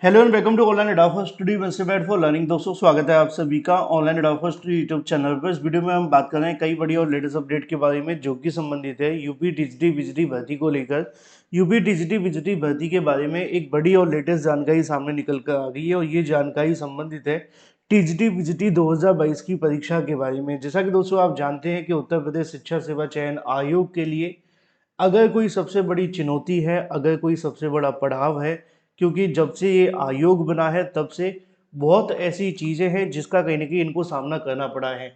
Hello and welcome to online एडोफर studio में से बैट फॉर लर्निंग। दोस्तों स्वागत है आप सभी का ऑनलाइन एडोफर स्टूडियो यूट्यूब चैनल पर। इस वीडियो में हम बात कर रहे हैं कई बड़ी और लेटेस्ट अपडेट के बारे में जो कि संबंधित है यूपी टीजीटी विजिटी भर्ती को लेकर। यूपी टीजीटी विजिटी भर्ती के बारे में एक बड़ी और लेटेस्ट जानकारी सामने निकल कर आ गई है और ये जानकारी संबंधित है टीजीटी विजिटी 2022 की परीक्षा के बारे में। जैसा कि दोस्तों आप जानते हैं कि उत्तर प्रदेश शिक्षा सेवा चयन आयोग के लिए अगर कोई सबसे बड़ी चुनौती है, अगर कोई सबसे बड़ा पड़ाव है, क्योंकि जब से ये आयोग बना है तब से बहुत ऐसी चीज़ें हैं जिसका कहीं न कहीं इनको सामना करना पड़ा है।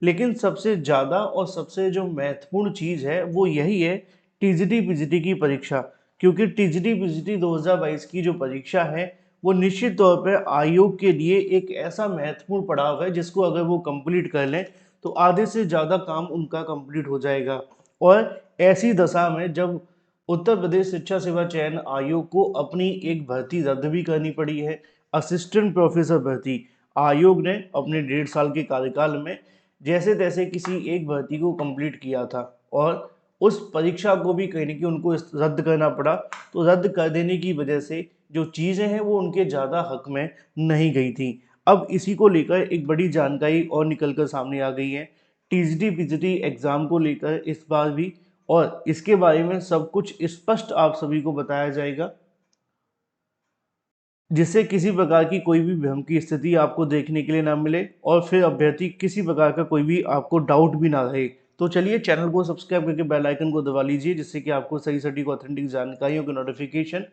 लेकिन सबसे ज़्यादा और सबसे जो महत्वपूर्ण चीज़ है वो यही है टीजीटी-पीजीटी की परीक्षा। क्योंकि टीजीटी-पीजीटी 2022 की जो परीक्षा है वो निश्चित तौर पे आयोग के लिए एक ऐसा महत्वपूर्ण पड़ाव है जिसको अगर वो कंप्लीट कर लें तो आधे से ज़्यादा काम उनका कंप्लीट हो जाएगा। और ऐसी दशा में जब उत्तर प्रदेश शिक्षा सेवा चयन आयोग को अपनी एक भर्ती रद्द भी करनी पड़ी है, असिस्टेंट प्रोफेसर भर्ती। आयोग ने अपने 1.5 साल के कार्यकाल में जैसे तैसे किसी एक भर्ती को कंप्लीट किया था और उस परीक्षा को भी कहीं न कहीं उनको रद्द करना पड़ा। तो रद्द कर देने की वजह से जो चीज़ें हैं वो उनके ज़्यादा हक में नहीं गई थी। अब इसी को लेकर एक बड़ी जानकारी और निकल कर सामने आ गई है टीजीटी पीजीटी एग्ज़ाम को लेकर इस बार भी, और इसके बारे में सब कुछ स्पष्ट आप सभी को बताया जाएगा जिससे किसी प्रकार की कोई भी भ्रम की स्थिति आपको देखने के लिए ना मिले और फिर अभ्यर्थी किसी प्रकार का कोई भी आपको डाउट भी ना रहे। तो चलिए चैनल को सब्सक्राइब करके बेल आइकन को दबा लीजिए जिससे कि आपको सही सटीक ऑथेंटिक जानकारियों के नोटिफिकेशन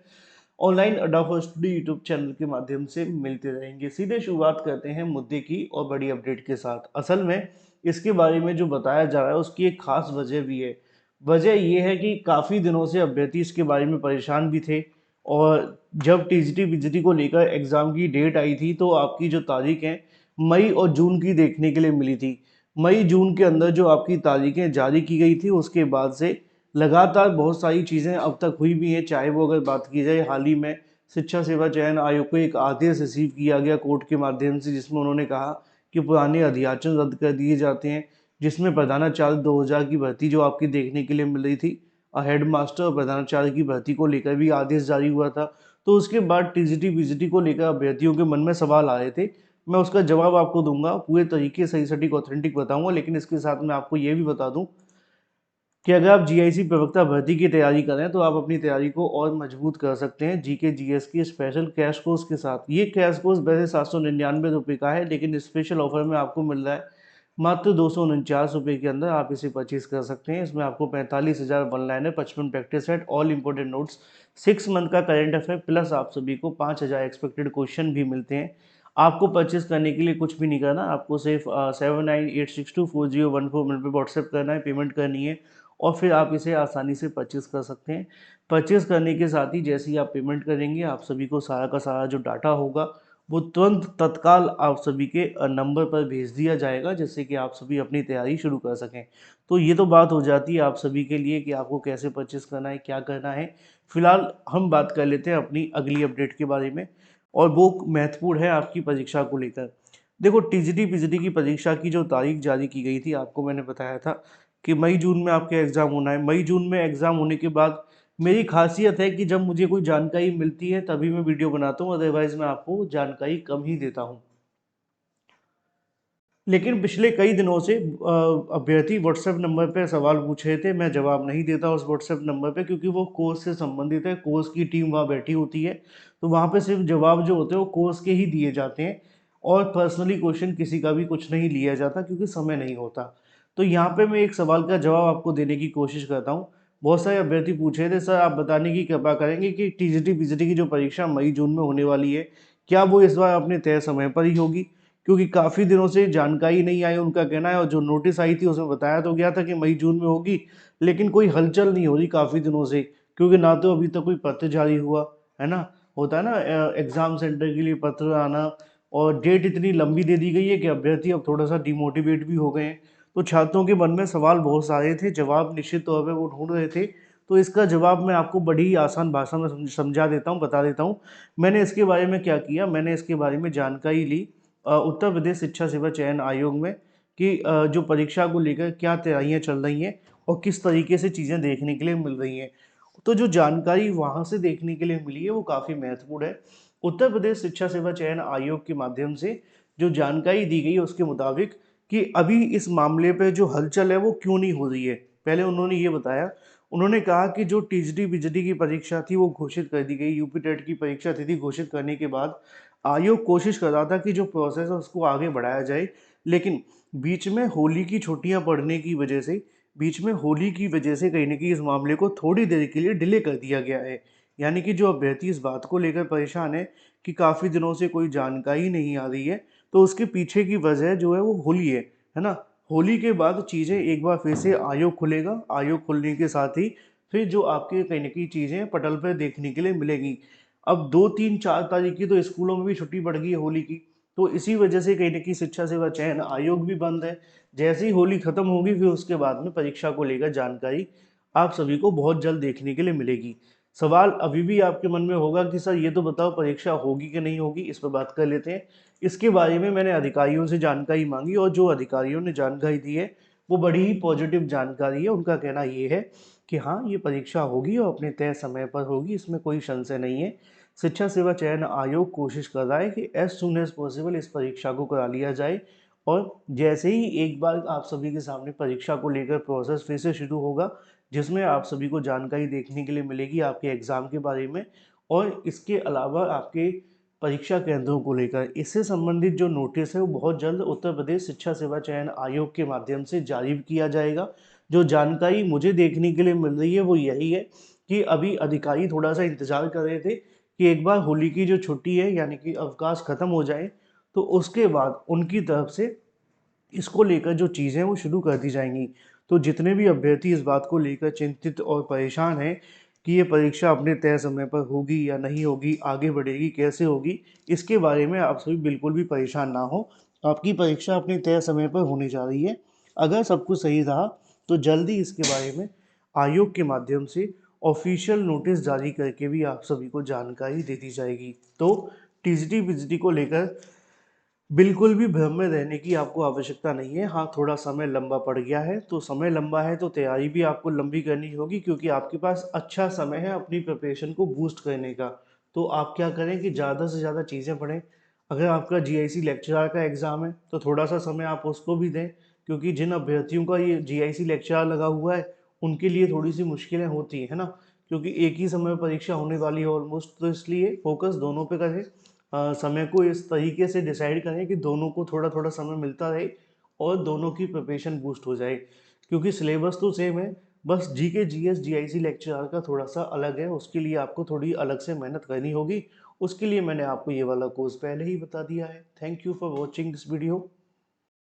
ऑनलाइन अडोफर स्टूडियो यूट्यूब चैनल के माध्यम से मिलते रहेंगे। सीधे शुरुआत करते हैं मुद्दे की और बड़ी अपडेट के साथ। असल में इसके बारे में जो बताया जा रहा है उसकी एक खास वजह भी है। वजह ये है कि काफ़ी दिनों से अभ्यर्थी इसके बारे में परेशान भी थे और जब टीजीटी पीजीटी को लेकर एग्ज़ाम की डेट आई थी तो आपकी जो तारीख है मई और जून की देखने के लिए मिली थी। मई जून के अंदर जो आपकी तारीखें जारी की गई थी उसके बाद से लगातार बहुत सारी चीज़ें अब तक हुई भी हैं। चाहे वो अगर बात की जाए हाल ही में शिक्षा सेवा चयन आयोग को एक आदेश रिसीव किया गया कोर्ट के माध्यम से जिसमें उन्होंने कहा कि पुराने अध्याचन रद्द कर दिए जाते हैं, जिसमें प्रधानाचार्य 2000 की भर्ती जो आपकी देखने के लिए मिल रही थी, हेड मास्टर और प्रधानाचार्य की भर्ती को लेकर भी आदेश जारी हुआ था। तो उसके बाद टीजीटी पीजीटी को लेकर अभ्यर्थियों के मन में सवाल आ रहे थे। मैं उसका जवाब आपको दूंगा, पूरे तरीके सही सटीक ऑथेंटिक बताऊंगा, लेकिन इसके साथ मैं आपको ये भी बता दूं कि अगर आप जीआईसी प्रवक्ता भर्ती की तैयारी करें तो आप अपनी तैयारी को और मजबूत कर सकते हैं जीके जीएस की स्पेशल कैश कोर्स के साथ। ये कैश कोर्स वैसे 799 रुपये का है, लेकिन स्पेशल ऑफर में आपको मिल रहा है मात्र 249 रुपये के अंदर आप इसे परचेज कर सकते हैं। इसमें आपको 45,000 one liner, 55 practice set, all important notes, 6 month का करेंट अफेयर प्लस आप सभी को 5,000 एक्सपेक्टेड क्वेश्चन भी मिलते हैं। आपको परचेज करने के लिए कुछ भी नहीं करना, आपको सिर्फ 7986240141 पर व्हाट्सएप करना है, पेमेंट करनी है और फिर आप इसे आसानी से परचेज़ कर सकते हैं। परचेज़ करने के साथ ही जैसे ही आप पेमेंट करेंगे आप सभी को सारा का सारा जो डाटा होगा वो तुरंत तत्काल आप सभी के नंबर पर भेज दिया जाएगा जिससे कि आप सभी अपनी तैयारी शुरू कर सकें। तो ये तो बात हो जाती है आप सभी के लिए कि आपको कैसे परचेज़ करना है, क्या करना है। फिलहाल हम बात कर लेते हैं अपनी अगली अपडेट के बारे में और वो महत्वपूर्ण है आपकी परीक्षा को लेकर। देखो टीजीटी पीजीटी की परीक्षा की जो तारीख जारी की गई थी आपको मैंने बताया था कि मई जून में आपके एग्ज़ाम होना है। मई जून में एग्ज़ाम होने के बाद मेरी खासियत है कि जब मुझे कोई जानकारी मिलती है तभी मैं वीडियो बनाता हूँ, अदरवाइज़ मैं आपको जानकारी कम ही देता हूँ। लेकिन पिछले कई दिनों से अभ्यर्थी व्हाट्सएप नंबर पे सवाल पूछ रहे थे, मैं जवाब नहीं देता उस व्हाट्सएप नंबर पे क्योंकि वो कोर्स से संबंधित है, कोर्स की टीम वहाँ बैठी होती है, तो वहाँ पे सिर्फ जवाब जो होते हैं वो कोर्स के ही दिए जाते हैं और पर्सनली क्वेश्चन किसी का भी कुछ नहीं लिया जाता क्योंकि समय नहीं होता। तो यहाँ पे मैं एक सवाल का जवाब आपको देने की कोशिश करता हूँ। बहुत सारे अभ्यर्थी पूछ रहे थे सर आप बताने की कृपा करेंगे कि टीजीटी पीजीटी की जो परीक्षा मई जून में होने वाली है, क्या वो इस बार अपने तय समय पर ही होगी? क्योंकि काफ़ी दिनों से जानकारी नहीं आई उनका कहना है, और जो नोटिस आई थी उसमें बताया तो गया था कि मई जून में होगी, लेकिन कोई हलचल नहीं हो रही काफ़ी दिनों से, क्योंकि ना तो अभी तक कोई पत्र जारी हुआ है ना, होता है ना एग्ज़ाम सेंटर के लिए पत्र आना, और डेट इतनी लंबी दे दी गई है कि अभ्यर्थी अब थोड़ा सा डिमोटिवेट भी हो गए हैं। तो छात्रों के मन में सवाल बहुत सारे थे, जवाब निश्चित तौर पर वो ढूंढ रहे थे। तो इसका जवाब मैं आपको बड़ी ही आसान भाषा में समझा देता हूँ, बता देता हूँ। मैंने इसके बारे में क्या किया, मैंने इसके बारे में जानकारी ली उत्तर प्रदेश शिक्षा सेवा चयन आयोग में कि जो परीक्षा को लेकर क्या तैयारियां चल रही हैं और किस तरीके से चीज़ें देखने के लिए मिल रही हैं। तो जो जानकारी वहाँ से देखने के लिए मिली है वो काफ़ी महत्वपूर्ण है। उत्तर प्रदेश शिक्षा सेवा चयन आयोग के माध्यम से जो जानकारी दी गई है उसके मुताबिक कि अभी इस मामले पे जो हलचल है वो क्यों नहीं हो रही है। पहले उन्होंने ये बताया, उन्होंने कहा कि जो टीजीटी बिजली की परीक्षा थी वो घोषित कर दी गई, यूपी टेट की परीक्षा तिथि घोषित करने के बाद आयोग कोशिश कर रहा था कि जो प्रोसेस है उसको आगे बढ़ाया जाए, लेकिन बीच में होली की छुट्टियां पड़ने की वजह से कहीं न कहीं इस मामले को थोड़ी देर के लिए डिले कर दिया गया है। यानी कि जो अभ्यर्थी इस बात को लेकर परेशान है कि काफ़ी दिनों से कोई जानकारी नहीं आ रही है, तो उसके पीछे की वजह जो है वो होली है ना? होली के बाद चीज़ें एक बार फिर से आयोग खुलेगा, आयोग खुलने के साथ ही फिर जो आपके कहीं न कहीं चीज़ें पटल पे देखने के लिए मिलेंगी। अब 2, 3, 4 तारीख की तो स्कूलों में भी छुट्टी पड़ गई है होली की, तो इसी वजह से कहीं न कहीं शिक्षा सेवा चयन आयोग भी बंद है। जैसे ही होली खत्म होगी फिर उसके बाद में परीक्षा को लेकर जानकारी आप सभी को बहुत जल्द देखने के लिए मिलेगी। सवाल अभी भी आपके मन में होगा कि सर ये तो बताओ परीक्षा होगी कि नहीं होगी, इस पर बात कर लेते हैं। इसके बारे में मैंने अधिकारियों से जानकारी माँगी और जो अधिकारियों ने जानकारी दी है, वो बड़ी ही पॉजिटिव जानकारी है। उनका कहना ये है कि हाँ, ये परीक्षा होगी और अपने तय समय पर होगी, इसमें कोई संशय नहीं है। शिक्षा सेवा चयन आयोग कोशिश कर रहा है कि एज़ सून एज़ पॉसिबल इस परीक्षा को करा लिया जाए और जैसे ही एक बार आप सभी के सामने परीक्षा को लेकर प्रोसेस फिर से शुरू होगा, जिसमें आप सभी को जानकारी देखने के लिए मिलेगी आपके एग्ज़ाम के बारे में और इसके अलावा आपके परीक्षा केंद्रों को लेकर। इससे संबंधित जो नोटिस है वो बहुत जल्द उत्तर प्रदेश शिक्षा सेवा चयन आयोग के माध्यम से जारी किया जाएगा। जो जानकारी मुझे देखने के लिए मिल रही है वो यही है कि अभी अधिकारी थोड़ा-सा इंतज़ार कर रहे थे कि एक बार होली की जो छुट्टी है यानी कि अवकाश खत्म हो जाए, तो उसके बाद उनकी तरफ से इसको लेकर जो चीज़ें हैं वो शुरू कर दी जाएँगी। तो जितने भी अभ्यर्थी इस बात को लेकर चिंतित और परेशान हैं कि ये परीक्षा अपने तय समय पर होगी या नहीं होगी, आगे बढ़ेगी, कैसे होगी, इसके बारे में आप सभी बिल्कुल भी परेशान ना हों। आपकी परीक्षा अपने तय समय पर होने जा रही है। अगर सब कुछ सही रहा, तो जल्द ही इसके बारे में आयोग के माध्यम से ऑफ़िशियल नोटिस जारी करके भी आप सभी को जानकारी दे दी जाएगी। तो टीजीटी-विजिटी को लेकर बिल्कुल भी भ्रम में रहने की आपको आवश्यकता नहीं है। हाँ, थोड़ा समय लंबा पड़ गया है, तो समय लंबा है तो तैयारी भी आपको लंबी करनी होगी क्योंकि आपके पास अच्छा समय है अपनी प्रिपरेशन को बूस्ट करने का। तो आप क्या करें कि ज़्यादा से ज़्यादा चीज़ें पढ़ें। अगर आपका जीआईसी लेक्चरर का एग्ज़ाम है, तो थोड़ा-सा समय आप उसको भी दें क्योंकि जिन अभ्यर्थियों का ये जीआईसी लेक्चरर लगा हुआ है, उनके लिए थोड़ी-सी मुश्किलें होती हैं, है ना? क्योंकि एक ही समय में परीक्षा होने वाली है ऑलमोस्ट, तो इसलिए फ़ोकस दोनों पे करें। समय को इस तरीके से डिसाइड करें कि दोनों को थोड़ा-थोड़ा समय मिलता रहे और दोनों की प्रिपरेशन बूस्ट हो जाए। क्योंकि सिलेबस तो सेम है, बस जीके, जीएस, जीआईसी लेक्चरर का थोड़ा-सा अलग है, उसके लिए आपको थोड़ी अलग से मेहनत करनी होगी। उसके लिए मैंने आपको ये वाला कोर्स पहले ही बता दिया है। Thank you for watching this video.